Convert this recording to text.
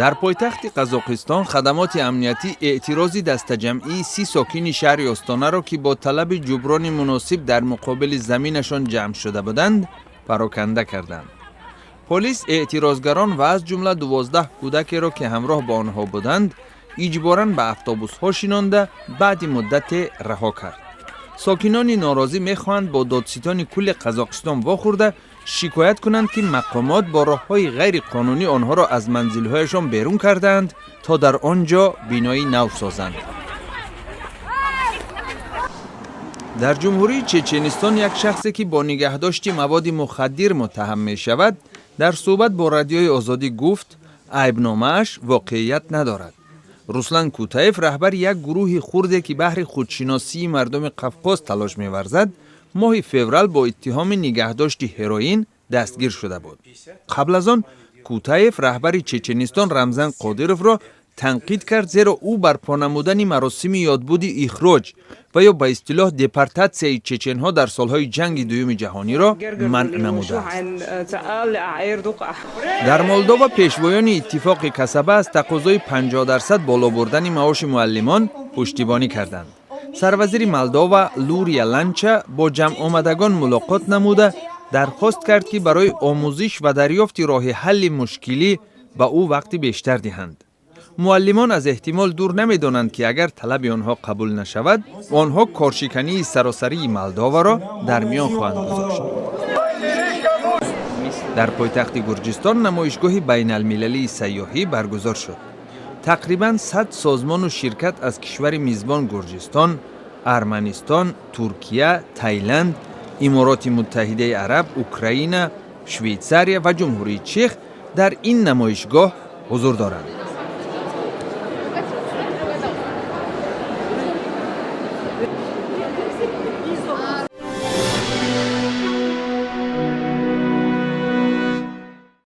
در پایتخت قزاقستان خدمات امنیتی اعتراضی دسته‌جمعی 30 ساکن شهر استانه را که با طلب جبران مناسب در مقابل زمینشان جمع شده بودند پراکنده کردند. پلیس اعتراضگران و از جمله 12 کودک را که همراه با آنها بودند اجباراً به اتوبوس‌ها شینانده بعد مدت رها کرد. ساکنان ناراضی می‌خواهند با دادستان کل قزاقستان واخورده شکایت کنند که مقامات با راه‌های غیر قانونی آنها را از منزل‌هایشان بیرون کردند تا در آنجا بینایی نو سازند. در جمهوری چچنستان یک شخصی که با نگهداشت مواد مخدر متهم می شود در صحبت با رادیوی آزادی گفت عیبنامه‌اش واقعیت ندارد. روسلان کوتایف رهبر یک گروه خرد که بهر خودشناسی مردم قفقاز تلاش می‌ورزد ماه فوریه با اتهام نگهداشت هروئین دستگیر شده بود. قبل از آن کوتایف رهبر چچنستان رمزان قادیروف را تنقید کرد زیرا او برپا نمودن مراسم یادبود اخراج و یا به اصطلاح دپارتاسیای چچن‌ها در سالهای جنگ دوم جهانی را منع نموده است. در مولداوا پیشوایان اتفاق کسبه از تقاضای 50% بالا بردن معاش معلمان پشتیبانی کردند. سروزیر مولداوا لوریا لانچا با جمع آمدگان ملاقات نموده درخواست کرد که برای آموزش و دریافت راه حل مشکلی به او وقت بیشتر دهند. معلمان از احتمال دور نمی‌دانند که اگر طلب آنها قبول نشود، آنها کارشکنی سراسری مولداوا را در میان خواهند گذاشت. در پایتخت گرجستان نمایشگاه بین المللی سیاحی برگزار شد. تقریباً 100 سازمان و شرکت از کشور میزبان گرجستان، ارمنستان، ترکیه، تایلند، امارات متحده عرب، اوکراین، شویتزاریا و جمهوری چک در این نمایشگاه حضور دارند.